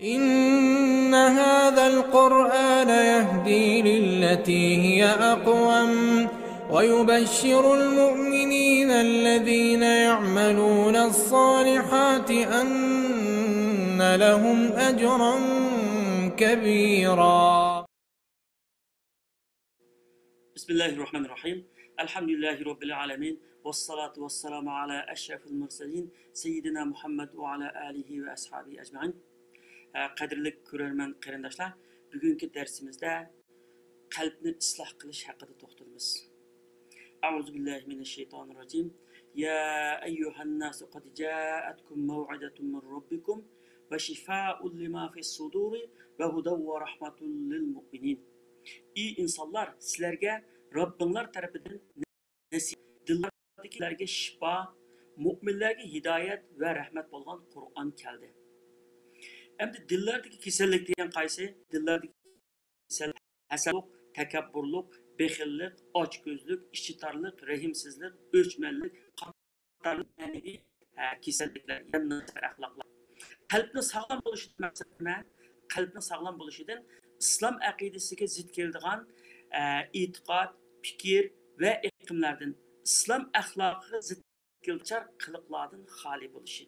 إن هذا القرآن يهدي للتي هي أقوم ويبشر المؤمنين الذين يعملون الصالحات أن لهم أجرا كبيرا. بسم الله الرحمن الرحيم. الحمد لله رب العالمين والصلاة والسلام على أشرف المرسلين سيدنا محمد وعلى آله وأصحابه أجمعين. Qadrli ko'rarman qarindoshlar, bugungi darsimizda qalbni isloh qilish haqida to'xtalamiz. A'udhu billahi minash shaytonir rojim. Ya ayyuhan nas qad ja'atkum maw'idatun min rabbikum va shifaa'un lima fis suduri va hudan va rahmatun lil mu'minin. Ey insonlar, sizlarga Robbinglar tarafidan dillardagilarga shifo, mu'minlarga hidoyat va rahmat bo'lgan Qur'on keldi. Endi dillardagi kasallik degan qaysi? Dillardagi kasallik hasadlik, takabburlik, bexillik, ochko'zlik, ichitarlik, rahimsizlik, o'chmanlik qatorli kasalliklar, yana axloqlar. Qalbning sog'lom bo'lishi maqsad nima? Qalbning sog'lom bo'lishidan islom aqidasiga zid keladigan e'tiqod, fikr va iqimlardan, islom axloqiga zid kelchar qiliqlardan xoli bo'lishi.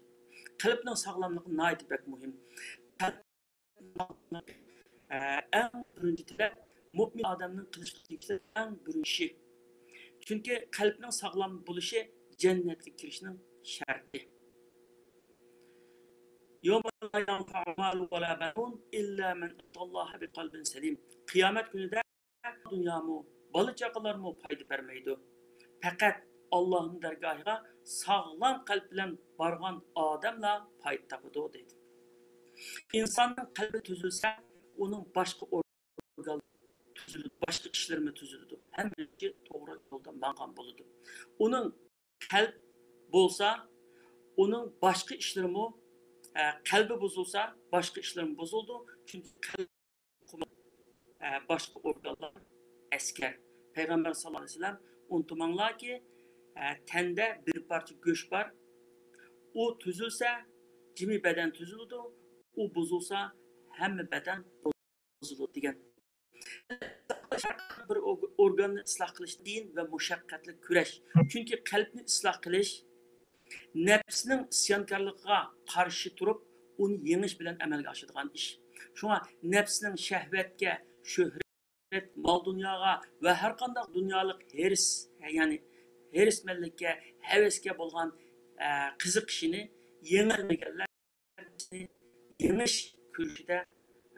Qalbning sog'lomligi nihoyat muhim. Eng birinchi talab mu'min odamning qilishga eng birinchi. Chunki qalbning sog'lom bo'lishi jannatga kirishning sharti. Qiyomat kunida dunyomu, bola chaqalarmu foyda bermaydi. Faqat Allohning dargohiga sog'lom qalb bilan borgan odamlar foyda topadi deydi. İnsanın kalbi tüzülse, onun başka organları tüzülür, başka işlerine tüzülür. Hem bir doğru yolda mağam buludur. Onun kalp bolsa, onun başka işlerimi, kalbi bozulsa, başka işlerim bozuldu. Çünkü kalp başka organlar esker. Peygamber sallallahu aleyhi ve sellem unutmanlar ki, tende bir parça göç var. O tüzülse, cimi beden tüzülüdü. O bozulsa hamma badan bozuladi degan. Bir organni isloh qilish din va mushaqqatli kurash. Chunki qalbni isloh qilish nafsning isyonkorligiga qarshi turib, uni yengish bilan amalga oshadigan ish. Shunga nafsning shahvatga, shuhrat, mol dunyoga va har qanday dunyolik hirs, ya'ni hirsmanlikka, havasga bo'lgan qiziqishini yengilmaganlar yengish kurishida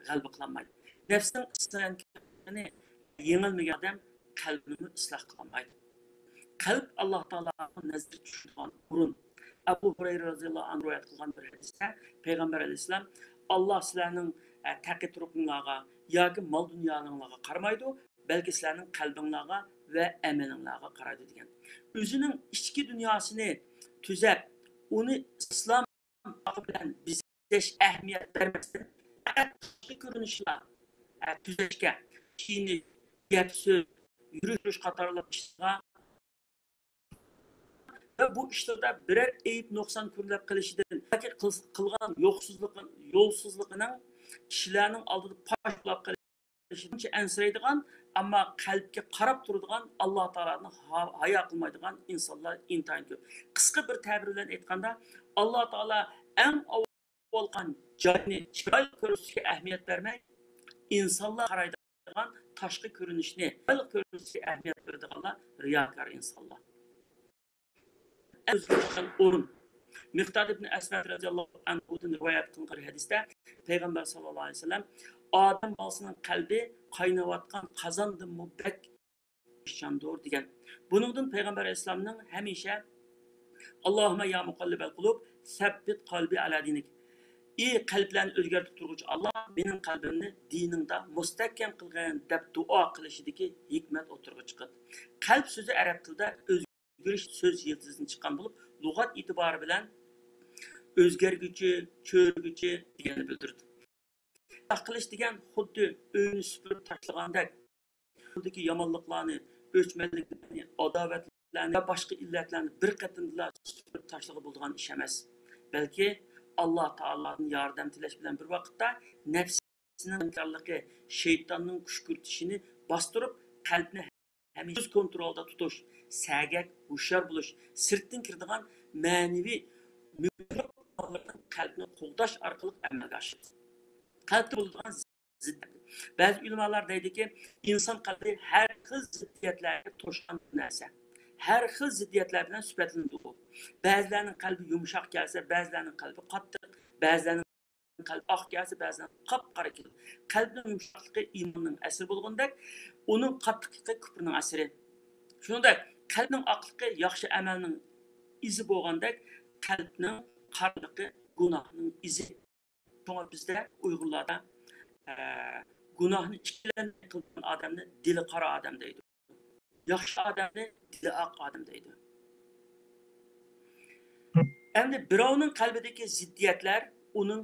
g'alaba qilolmaydi. Nafsning isyonkorligini yengilmagan odam qalbini isloh qilolmaydi. Qalb Alloh taoloning nazarda tushadigan o'rin. Abu Hurayra roziyallohu anhu rivoyat qilgan bir hadisda Payg'ambar alayhissalom Alloh sizlarning taqid ruhinglarga yoki mol dunyolarga qaramaydi, balki sizlarning qalbinglarga va amalinglarga qaraydi degan. O'zining ichki dunyosini tuzab, uni islom bilan ahamiyat vermezsen, tashqi ko'rinishlar tuzashga, kiyinish, gap so'z, yurish qatorli ishlar va bu ishlarda birer ayib nuqson ko'rilib qilishidan yoki qilgan yo'lsizligining kishilarning oldida pashtlab qilishidan ansiraydigan, ammo qalbga qarab turadigan, Alloh taoloni hayo qilmaydigan insonlar intayin ko'p. Qisqa bir ta'bir bilan aytganda, Alloh taolo eng bo'lgan joyni chiroyli ko'rinishga ahamiyat bermay, insonlar qaraydigan tashqi ko'rinishni ko'rinishga ahamiyat beradiganlar riyokor insonlar. O'zgargan o'rin. Miqdod ibn Asvad radhiyallohu anhudan rivoyat qilingan hadisda Payg'ambar sallallohu alayhi vasallam odam bolasining qalbi qaynayotgan qozondan mubbak ishondir degan. Buningdan Payg'ambar alayhisolamning hamisha Allohumma ya muqallibal qulub sabbit qalbi ala dinik. Ey qalblarni o'zgartirib turuvchi Alloh, mening qalbimni diningda mustahkam qilgin deb duo qilishidagi hikmat o'tirg'i chiqadi. Qalb so'zi arab tilida o'zgarish so'z yildizidan chiqqan bo'lib, lug'at e'tibori bilan o'zgarguchi, cho'rguchi deganni bildiradi. Qilish degan xuddi uyni supurib tashlagandek, buldagi yomonliklarni, o'chmanliklarni, adovatlarni va boshqa illatlarni bir qatimda supurib tashlagan bo'lgan ish emas. Balki Allah Taola'dan yordam tilash bilan bir vaqtda nafsning imkonligi, shaytonning kushkurtishini bostirib, qalbni o'z kontrolda tutish, sagak, hushyor bo'lish, sirtdan kiradigan ma'naviy qalbni qo'g'dash orqali amalga oshadi. Qalbda bo'ladigan ziddiyat. Ba'zi ulamolar deydiki, inson qalbi har xil ziddiyatlarga to'shqan narsa. Her xil ziddiyatlar bilan sifatlanadi bu. Ba'zilarning qalbi yumshoq kelsa, ba'zilarning qalbi qattiq, ba'zilarning qalbi oq kelsa, ba'zilarning qop-qora keladi. Qalbning yumshoqligi iymonning asri bo'lgandek, uning qattiqligi kufrning asri. Shuningdek, qalbning oqligi yaxshi amalning izi bo'lgandek, qalbning qoraligi gunohning izi. Shunga bizda Uyg'urlarda gunohni ikkilanib qilgan odamni dili qora odam deydi. Yaxshi odamni dili oq odam deydi. Endi birovning qalbidagi ziddiyatlar uning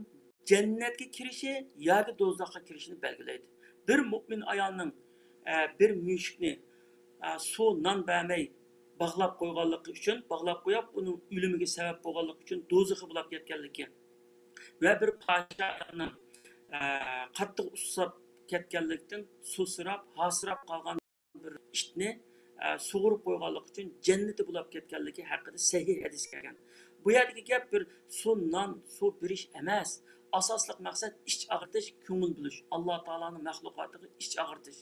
jannatga kirishi yoki do'zaxga kirishini belgilaydi. Bir mo'min ayolning bir mushukni suv non bermay bog'lab qo'yganligi uchun, bog'lab qo'yib, uning o'limiga sabab bo'lganligi uchun do'zaxga bo'lib ketganligi va bir podsho ayolning qattiq usab ketganlikdan susirab, hasirab qolgan bir ishni sug'urib qo'yganlik uchun jannati bo'lib ketganligi haqida sahih hadis kelgan. Bu yerdagi gap bir suv non, suv berish emas. Asosli maqsad ich og'ritish, ko'ngil bilish. Alloh taolaning maxluqotiga ich og'ritish.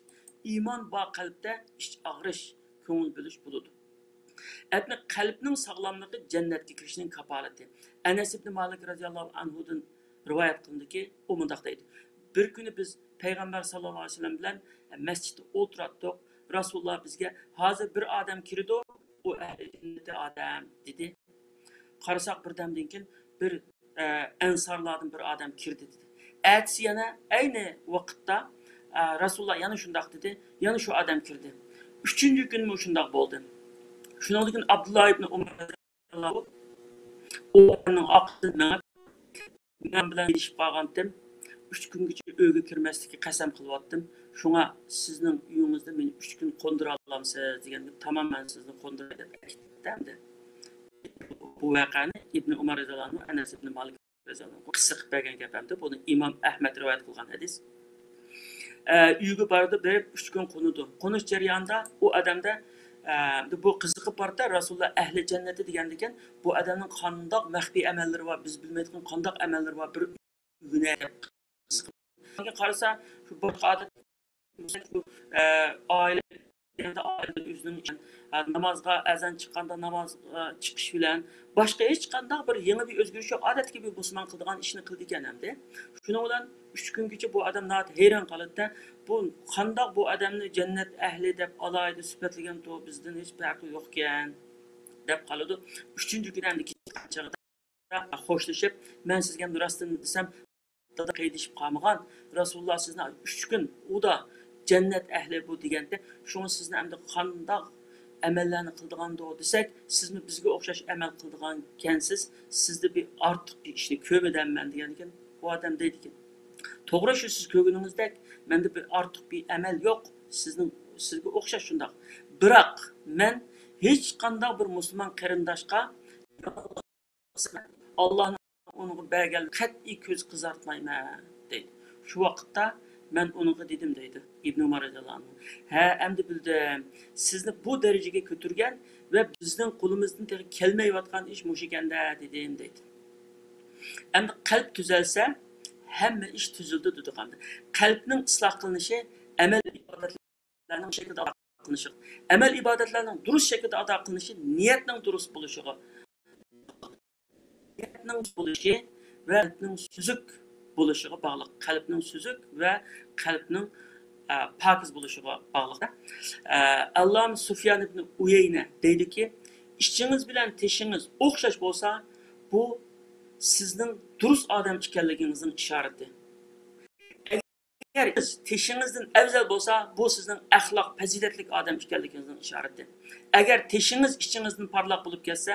Iymon bor qalbda ich og'rish, ko'ngil bilish bo'ladi. Endi qalbning sog'lomligi jannatga kirishning kapolati. Anas ibn Malik radhiyallohu anhudan rivoyat qilindiki, u mundaq deydi. Bir kuni biz payg'ambar sallallohu alayhi vasallam bilan masjidda o'tirdik. Rasululloh bizga hozir bir odam kirdi, u ahli odam dedi. Qarasak birdamdan keyin bir ansarlardan bir odam kirdi dedi. Ertesi yana aynı vaqtda Rasululloh yana shundaq dedi, yana shu odam kirdi. 3-chi kunmi shundaq bo'ldi. Shundan keyin Abdullah ibn Umar radhiyallohu o'ning aqdidan men bilan yetishib qolgandim. 3 kungacha uyga kirmaslikka qasam qilyaptim. Shunga sizning uyingizda meni 3 kun qo'ndira olamsiz deganda, tamam men sizni qo'ndiray deb aytdim. Bu voqeani Ibn Umar radhiyallohu anhu Anas ibn Malik radhiyallohu anhu qissa qilib bergan gapimda. Buni Imom Ahmad rivoyat qilgan hadis. Uyga bordi, berib 3 kun qo'nidi. Qo'nish jarayonida u odamda bu qiziqib bordi. Rasululloh ahli jannati degan ekan, bu odamning qandoq maxfiy amallari va biz bilmaydigan qandoq amallari va bir günah qarasa shu boshqa oila o'zining namozga azan chiqqanda namoz chiqish bilan boshqa hech qanday bir yangi bir o'zgarish yo'q. Odatga bir musulmon qiladigan ishni qildi ekan hamda. Shuning bilan 3 kungacha bu odam hayron qoldi. Bu qandoq bu odamni jannat ahli deb alayda sifatlagan to bizdan hech farqi yo'q ekan deb qoldi. 3-chi kun hamda kechqurun xo'shlashib, men sizga rostini desam da qaydishib qolmagan. Rasululloh sizni 3 kun u da jannat ahli bu deganda, shuni sizni hamda qandoq amallarni qildiganda desak, sizni bizga o'xshash amal qildigan ekansiz, sizda bir ortiq bir ishni ko'p edaman degan ekan. Bu odam deydi ki, to'g'ri shu siz ko'rganingizdek, menda bir ortiq bir amal yo'q, sizga o'xshash shundoq. Biroq men hech qanday bir musulmon qarindoshga Allohning unga bergan qat'iy ko'z qizartmayman deydi. Shu vaqtda men unga dedim deydi İbn Umar radhiyallohu anhu. Ha, endi bildim. Sizni bu darajaga ko'targan va bizning qo'limizdan kelmayotgan ish mush ekanda dedim deydi. Endi qalb tuzalsa, hamma ish tuzildi dedi qanday. Qalbning isloh qilinishi amal ibodatlarning shaklida ado qilinishi. Amal ibodatlarning durust shaklda ado qilinishi niyatning durust bo'lishiga. Niyatning bo'lishi va qalbning suzuk bo'lishiga bog'liq. Qalbning suzuk va qalbning pokiz bo'lishiga bog'liq. Alloh Sufyan ibn Uyayna deydiki, ishingiz bilan teshingiz o'xshash bo'lsa, bu sizning durust odam ekanligingizning ishorati. Agar teshingizdan afzal bo'lsa, bu sizning axloq, fazilatli odam ekanligingizning ishorati. Agar teshingiz ichingizdan parlaq bo'lib ketsa,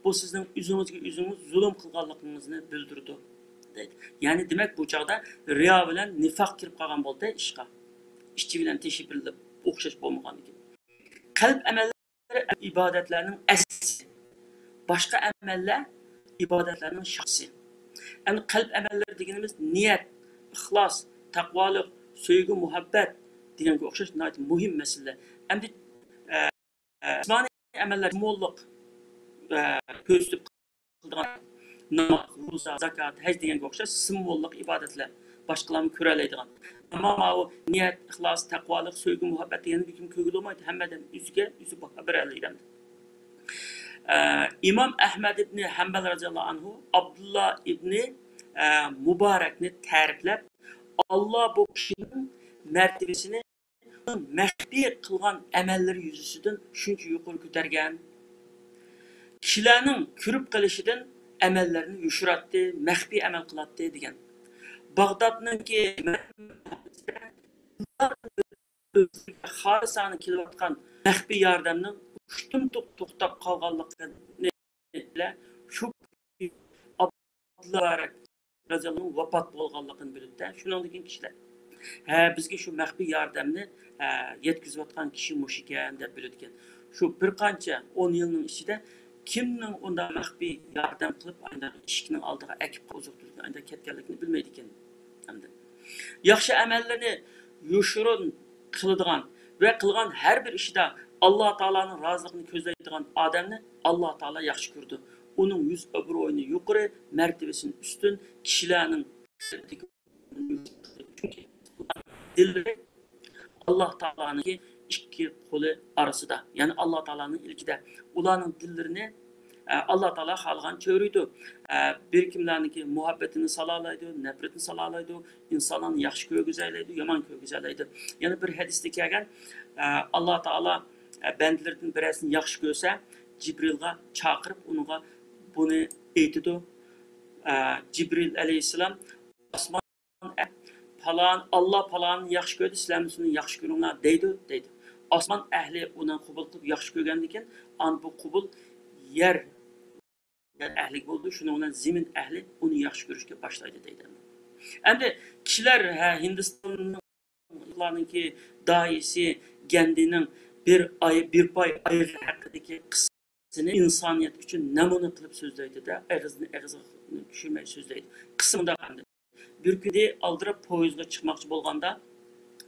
bu sizning o'zingizga o'zingiz zulm qilganligingizni bildirdi. Ya'ni demak bu chaqda riyo bilan nifoq kirib qolgan bo'ldi ishqa. Ishchi bilan teshi birilib o'xshash bo'lmaganligi. Qalb amallari ibodatlarning asli. Boshqa amallar ibodatlarning shaxsi. Yani kalp emelleri deganimiz niyet, ixlos, taqvolik, sevgi, muhabbat deganga o'xshash muhim masalalar. Endi jismoniy amallar mo'lliq ko'rsatib qildigan namoz, ro'za, zakot, haj deganga o'xshash simvollik ibodatlar. Boshqalarni ko'ralaydigan. Ammo o niyat, ixlos, taqvolik, sevgi, muhabbat degani kim ko'gilmaydi. Hammadan o'zi baho beradi. İmam Ahmad ibn Hanbal radıyallahu anhu Abdullah ibn Mubarak'ni ta'riflab Allah bu kişinin mertebesini mahfi kılgan emelleri yüzüsüden şunca yukarı ko'targan. Kishilarning ko'rib qilishidan amallarni yushiratdi, maxfiy amal qilatdi degan. Bag'dodningki xolisani kelayotgan maxfiy yordamning ushtum to'xtab qolganligini shu Abdullah raziyallohu vafot bo'lganligini bilibdi. Shundan keyin kishilar bizga shu maxfiy yordamni yetkazayotgan kishi mush ekan deb biladigan. Shu bir qancha 10 yilning ichida kimning unda maxfiy yordam qilib anda eshikning oldiga akib qo'zib anda ketganligini bilmaydi ekan. Hamda yaxshi amallarni yushurun qiladigan va qilgan har bir ishida Alloh taolaning roziligini ko'zlaydigan odamni Alloh taolo yaxshi ko'rdi. Uning yuz obro'yini yuqori, martabasini ustun kishilarning dilleri Allah Teala'nınki iki kolu arasında. Yani Allah Teala'nın ilkide. Ulanın dillerini Allah Teala halgan çöğrüydü. Bir kimlerinki muhabbetini salalaydı, nefretini salalaydı, insanların yaxşı köy güzelleydi, yaman köy güzelleydi. Yani bir hadiste gelgen Allah Teala bendilerinin birisini yaxşı görse Cibril'e çağırıp onunla bunu eğitiyordu. Cibril aleyhisselam asman falan Allah falan yaxşı gördü, İslam'ın yaxşı görünler deydi. Osman ehli onu qabul qilib yaxşı görgəndikən, an bu qabul yer ehli oldu. Şununla zemin ehli onu yaxşı görüşkə başlaydı deydi. Endi kişiler Hindistan'ınki daisi Gandhi'nin bir pay ayır haqqındakı qissasini insaniyet üçün namuna qilib so'zlaydi da, ağzını düşürməyi so'zlaydi. Qismında qanday bir günde aldırıp poyuzga çıkmakçı bolganda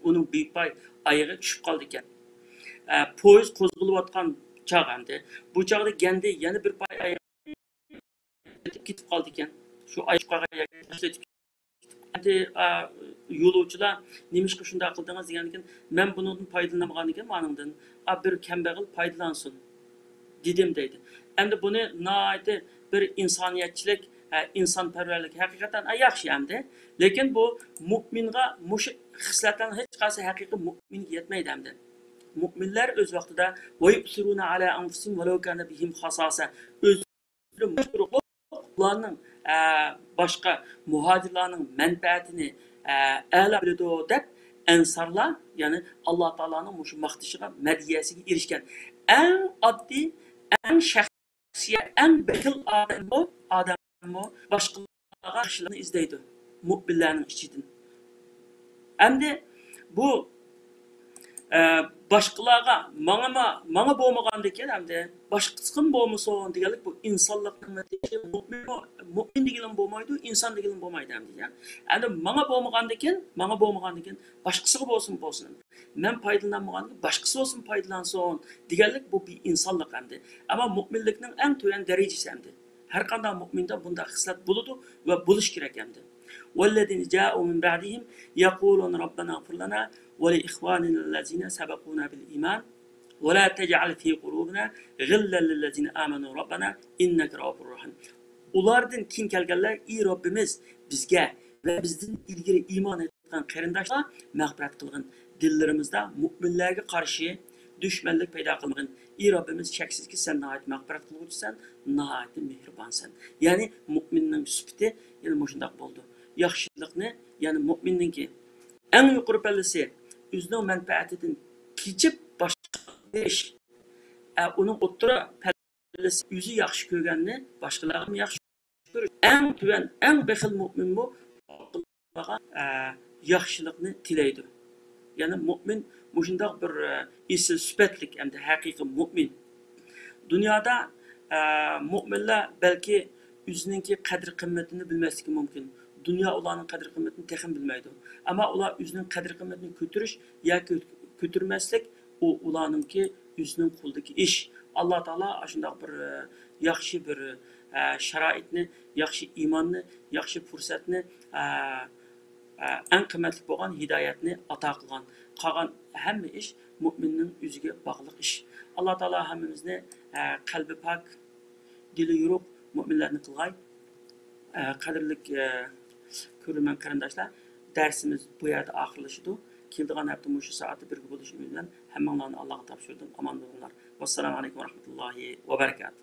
onun bir pay ayağı düşüp kaldı iken. Poyuz kozguluvatkan çağ endi. Bu çağda kendi yana bir pay ayağı gitip kaldı iken. Şu ayağı geçip endi yo'lovchilar nemişki shunda qildingiz degan ekan. Men bundan foydalanmagan ekan, meningdan bir kambag'al foydalansın dedim deydi. Endi buni noati bir insoniyatchilik insonparvarlik haqiqatan yaxshi hamda, lekin bu mu'minga mush xislatlarning hech qaysi haqiqiy mu'minga yetmaydi hamda. Mu'minlar o'z vaqtida va yusiruna ala anfusihim va law kana bihim khasasa ularning boshqa muhojirlarning manfaatini a'lo biladi deb ansarlar, ya'ni Alloh taolaning mush maqtishiga, madiyasiga erishgan eng oddiy, eng shaxsiy, eng bekil odam başqalarga yaxshilikni izlaydi mu'minlarning ichidan. Endi bu başqalarga manga bo'lmagandan endi boshqasini bo'lmasin deganlik bu insonlikning mu'min degan bo'lmaydi, inson degan bo'lmaydi endi. Endi manga bo'lmagandan boshqasiga bo'lsin. Men foydalanmagandan boshqasi bo'lsin, foydalansin deganlik bu bir insonlik endi. Ammo mu'minlikning eng to'yan darajasi endi. Her qanday mu'minda bunda xislat bo'ladi va bo'lish kerak endi. Vallazina ja'u min ba'dihim yaquluna robbana ighfir lana va li ikhwanina allazina sabaquna bil iman va la taj'al fi qulubina ghillan lil ladzina amanu robbana innaka ra'ufur rahim. Ulardan keyin kelganlar, ey Robbimiz bizga va bizdan ilgari iymon etgan qarindoshlar mag'firat qilgin. Dillarimizda mu'minlarga qarshi düşmanlık paydo qilmagin. Ey Robbimiz, cheksizki sen nihayet mag'firat qiluvchisan, nihayet mehribonsan. Ya'ni mu'minning sifati yana shunday bo'ldi. Yaxshilikni, ya'ni mu'minningki eng yuqori pallasi o'zining manfaatidan kechib boshqa ish. Uning o'ttira pallasi o'zi yaxshi ko'rganni boshqalar ham yaxshi ko'rish. Eng tuvan, eng baxil mu'min bu yaxshilikni tilaydi. Ya'ni mu'min mushundaq bir isil sifatlik endi haqiqiy mu'min. Dunyoda mu'minlar balki o'zininki qadr qimmatini bilmasligi mumkin. Dunyo ularning qadr qimmatini texim bilmaydi. Ammo ular o'zining qadr qimmatini ko'tarish yoki ko'tarmaslik u ularningki o'zining qo'lidagi ish. Alloh taolo shunday bir yaxshi bir sharoitni, yaxshi iymonni, yaxshi fursatni, eng qimmatli bo'lgan hidoyatni ato qilgan. Qolgan hamma ish mo'minning o'ziga bog'liq ish. Alloh taolo hammamizni qalbi pok, dili yo'ruq mo'minlarni qilg'ay. Qadrli ko'rilman qarindoshlar, darsimiz bu yerda oxirlashadi. Keldigan hafta shu soatda birga bo'lish umidi bilan hammanglarni Allohga topshirdim. Omon bo'linglar. Vassalomu alaykum va rahmatullohi va barakatuh.